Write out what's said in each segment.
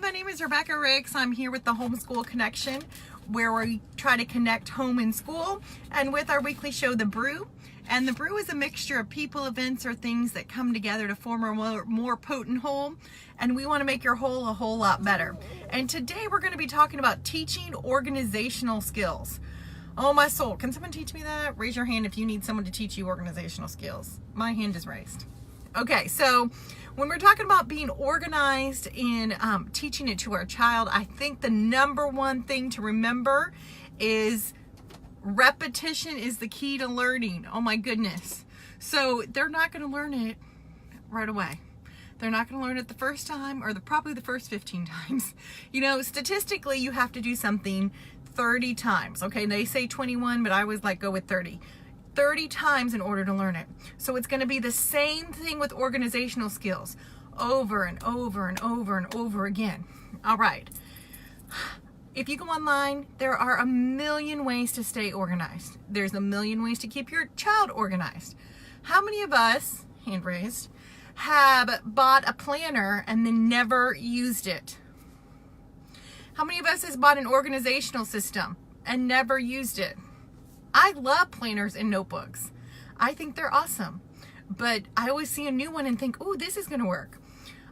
my name is Rebekah. I'm here with the Homeschool Connection, where we try to connect home and school, and with our weekly show, The Brew. And The Brew is a mixture of people, events, or things that come together to form a more potent whole, and we want to make your whole a whole lot better. And today we're going to be talking about teaching organizational skills. Oh my soul, can someone teach me that? Raise your hand if you need someone to teach you organizational skills. My hand is raised. Okay, so when we're talking about being organized in teaching it to our child, I think the number one thing to remember is repetition is the key to learning. Oh my goodness. So they're not going to learn it right away. They're not going to learn it the first time or probably the first 15 times. You know, statistically, you have to do something 30 times. Okay, they say 21, but I always go with 30. 30 times in order to learn it. So it's going to be the same thing with organizational skills over and over and over and over again. All right. If you go online, there are a million ways to stay organized. There's a million ways to keep your child organized. How many of us, hand raised, have bought a planner and then never used it? How many of us has bought an organizational system and never used it? I love planners and notebooks. I think they're awesome. But I always see a new one and think, oh, this is going to work.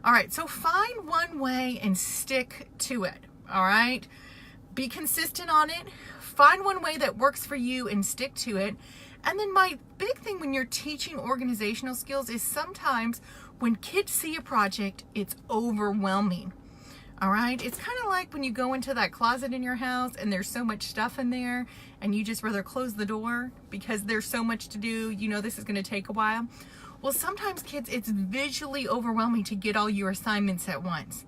All right, so find one way and stick to it. All right? Be consistent on it. Find one way that works for you and stick to it. And then my big thing when you're teaching organizational skills is sometimes when kids see a project, it's overwhelming. All right, it's kind of like when you go into that closet in your house and there's so much stuff in there and you just rather close the door because there's so much to do. You know this is going to take a while. Well, sometimes kids, it's visually overwhelming to get all your assignments at once.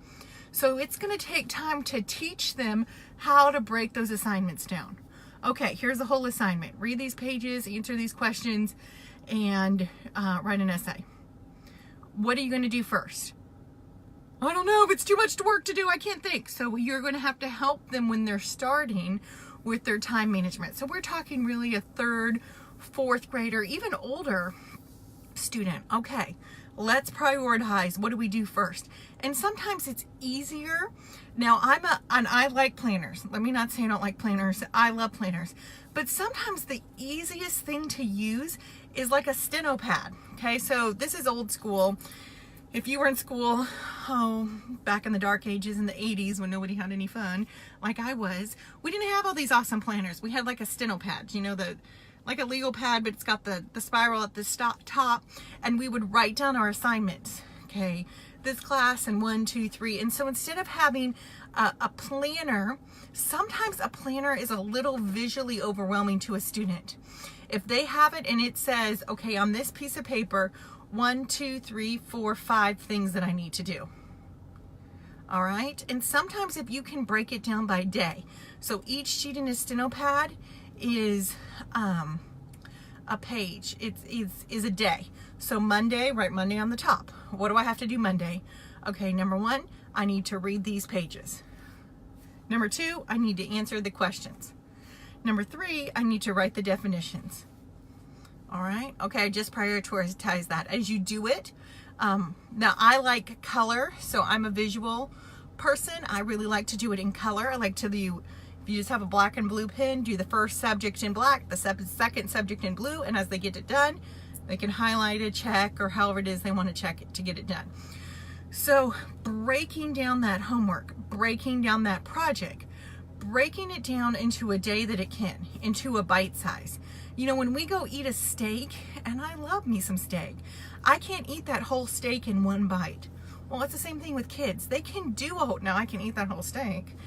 So it's going to take time to teach them how to break those assignments down. Okay, here's the whole assignment. Read these pages, answer these questions, and write an essay. What are you going to do first? I don't know, if it's too much work to do, I can't think. So you're going to have to help them when they're starting with their time management. So we're talking really a third, fourth grader, even older student. Okay, let's prioritize. What do we do first? And sometimes it's easier. Now I like planners. Let me not say I don't like planners. I love planners. But sometimes the easiest thing to use is like a steno pad. Okay, so this is old school. If you were in school, back in the dark ages in the 80s when nobody had any fun, like I was, we didn't have all these awesome planners. We had like a steno pad, you know, like a legal pad, but it's got the spiral at the top, and we would write down our assignments. Okay, this class and 1, 2, 3. And so instead of having a planner, sometimes a planner is a little visually overwhelming to a student. If they have it and it says, okay, on this piece of paper, 1, 2, 3, 4, 5 things that I need to do. All right. And sometimes if you can break it down by day. So each sheet in a steno pad is a page. It's a day. So Monday, write Monday on the top. What do I have to do Monday? Okay, number 1, I need to read these pages. Number 2, I need to answer the questions. Number 3, I need to write the definitions. All right. Okay. Just prioritize that as you do it. Now I like color, so I'm a visual person. I really like to do it in color. I like to do, if you just have a black and blue pen, do the first subject in black, the second subject in blue, and as they get it done, they can highlight it, check, or however it is they want to check it to get it done. So breaking down that homework, breaking down that project, breaking it down into a day that it can, into a bite size. You know, when we go eat a steak, and I love me some steak, I can't eat that whole steak in one bite. Well, it's the same thing with kids. They can do now I can eat that whole steak,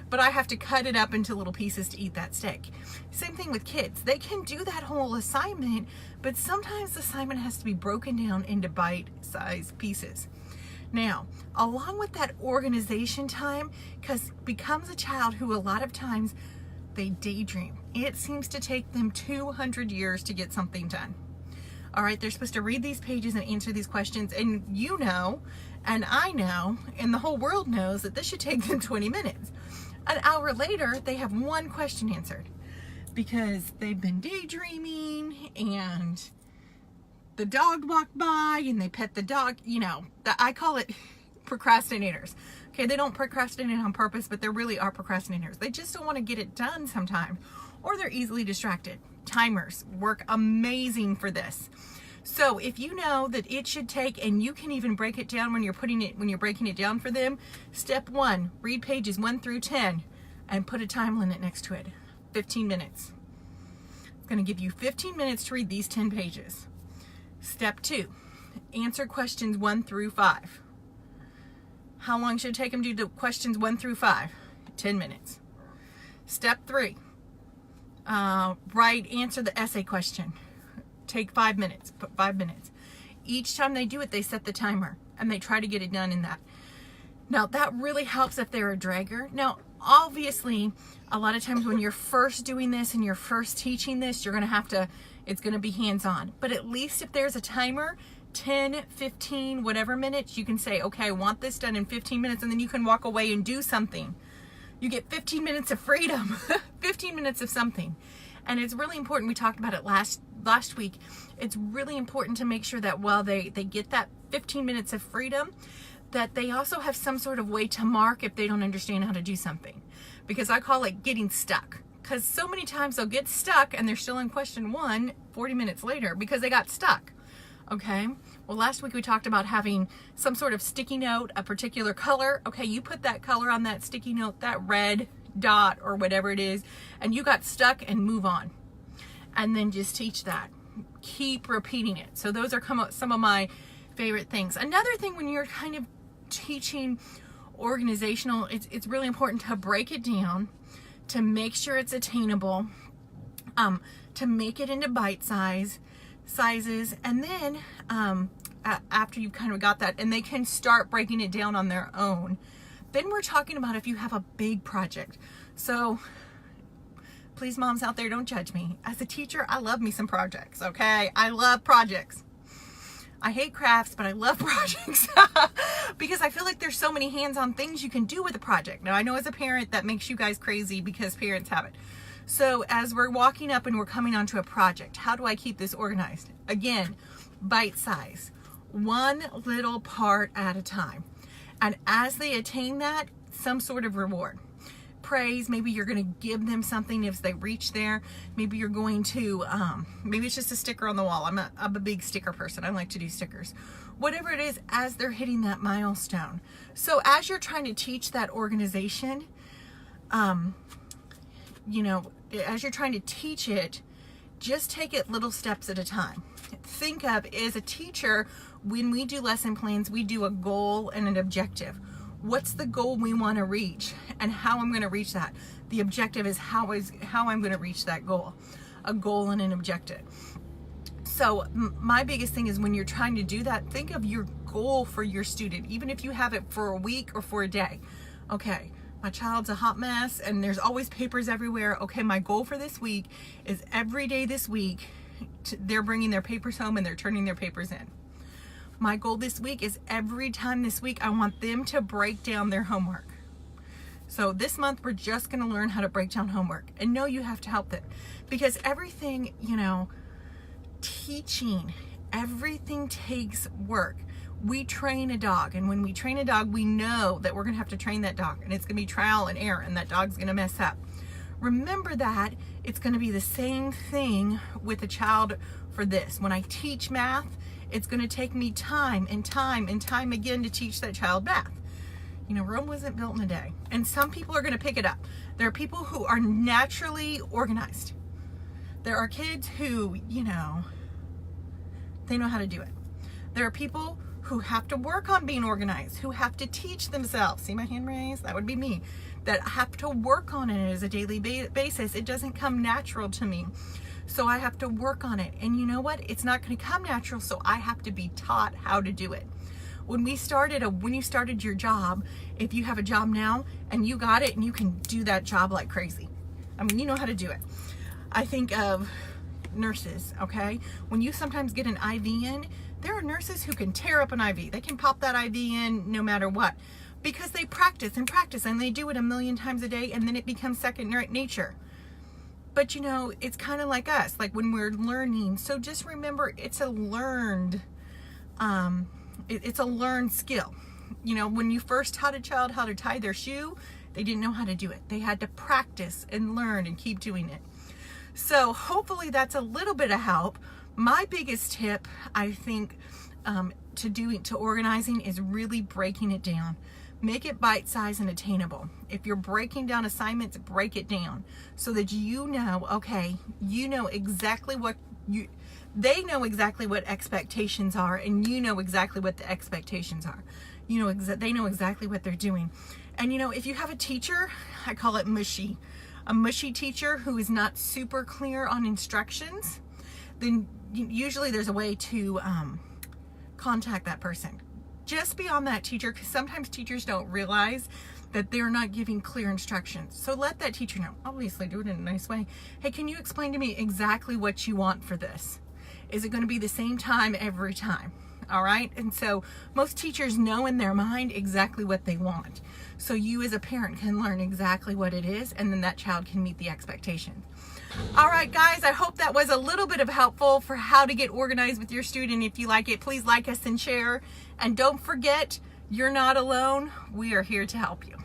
but I have to cut it up into little pieces to eat that steak. Same thing with kids. They can do that whole assignment, but sometimes the assignment has to be broken down into bite-sized pieces. Now, along with that organization time, because becomes a child who a lot of times they daydream. It seems to take them 200 years to get something done. All right, they're supposed to read these pages and answer these questions, and you know, and I know, and the whole world knows that this should take them 20 minutes. An hour later, they have one question answered because they've been daydreaming and the dog walked by and they pet the dog. You know, I call it procrastinators. Okay, they don't procrastinate on purpose, but they really are procrastinators. They just don't want to get it done sometimes, or they're easily distracted. Timers work amazing for this. So if you know that it should take, and you can even break it down when you're breaking it down for them. Step 1, read pages 1 through 10 and put a time limit next to it. 15 minutes. It's going to give you 15 minutes to read these 10 pages. Step 2, answer questions 1 through 5. How long should it take them to do the questions 1 through 5? 10 minutes. Step 3, answer the essay question. Take 5 minutes, put 5 minutes. Each time they do it, they set the timer and they try to get it done in that. Now that really helps if they're a dragger. Now, obviously, a lot of times when you're first doing this and you're first teaching this, it's gonna be hands-on. But at least if there's a timer, 10, 15, whatever minutes, you can say, okay, I want this done in 15 minutes, and then you can walk away and do something. You get 15 minutes of freedom, 15 minutes of something. And it's really important, we talked about it last week, it's really important to make sure that while they get that 15 minutes of freedom, that they also have some sort of way to mark if they don't understand how to do something. Because I call it getting stuck. Because so many times they'll get stuck and they're still in question 1 40 minutes later because they got stuck. Okay, well last week we talked about having some sort of sticky note, a particular color. Okay, you put that color on that sticky note, that red dot or whatever it is, and you got stuck, and move on. And then just teach that. Keep repeating it. So those are some of my favorite things. Another thing when you're kind of teaching organizational, it's really important to break it down, to make sure it's attainable, to make it into bite sizes, and then after you've kind of got that and they can start breaking it down on their own, then we're talking about if you have a big project. So please, moms out there, don't judge me. As a teacher, I love me some projects, okay? I love projects. I hate crafts, but I love projects because I feel like there's so many hands-on things you can do with a project. Now, I know as a parent that makes you guys crazy because parents have it. So as we're walking up and we're coming onto a project, how do I keep this organized? Again, bite size, one little part at a time. And as they attain that, some sort of reward. Praise, maybe you're going to give them something if they reach there. Maybe you're going to, maybe it's just a sticker on the wall. I'm a big sticker person. I like to do stickers. Whatever it is, as they're hitting that milestone. So as you're trying to teach that organization, you know, as you're trying to teach it, just take it little steps at a time. Think of, as a teacher, when we do lesson plans, we do a goal and an objective. What's the goal we want to reach and how I'm going to reach that? The objective is how I'm going to reach that goal. A goal and an objective. So my biggest thing is when you're trying to do that, think of your goal for your student, even if you have it for a week or for a day. Okay, my child's a hot mess and there's always papers everywhere. Okay, my goal for this week is every day this week, they're bringing their papers home and they're turning their papers in. My goal this week is every time this week, I want them to break down their homework. So this month, we're just going to learn how to break down homework. And no, you have to help it. Because everything, you know, teaching, everything takes work. We train a dog. And when we train a dog, we know that we're going to have to train that dog. And it's going to be trial and error. And that dog's going to mess up. Remember that it's going to be the same thing with a child for this. When I teach math, it's going to take me time and time and time again to teach that child math. You know, Rome wasn't built in a day. And some people are going to pick it up. There are people who are naturally organized. There are kids who, you know, they know how to do it. There are people who have to work on being organized, who have to teach themselves. See my hand raised? That would be me. That have to work on it as a daily basis. It doesn't come natural to me. So I have to work on it. And you know what? It's not going to come natural, so I have to be taught how to do it. When you started your job, if you have a job now and you got it and you can do that job like crazy. I mean, you know how to do it. I think of nurses, okay? When you sometimes get an IV in, there are nurses who can tear up an IV. They can pop that IV in no matter what because they practice and practice and they do it a million times a day and then it becomes second nature. But you know, it's kind of like us, like when we're learning. So just remember, it's a learned skill. You know, when you first taught a child how to tie their shoe, they didn't know how to do it. They had to practice and learn and keep doing it. So hopefully that's a little bit of help. My biggest tip, I think, to organizing is really breaking it down. Make it bite-sized and attainable. If you're breaking down assignments, break it down so that you know, okay, you know exactly what they know exactly what expectations are, and you know exactly what the expectations are. You know, they know exactly what they're doing. And you know, if you have a teacher, I call it mushy, a mushy teacher who is not super clear on instructions, then usually there's a way to contact that person. Just be on that teacher, because sometimes teachers don't realize that they're not giving clear instructions. So let that teacher know. Obviously do it in a nice way. Hey, can you explain to me exactly what you want for this? Is it going to be the same time every time? All right. And so most teachers know in their mind exactly what they want. So you as a parent can learn exactly what it is, and then that child can meet the expectation. All right, guys, I hope that was a little bit of helpful for how to get organized with your student. If you like it, please like us and share. And don't forget, you're not alone. We are here to help you.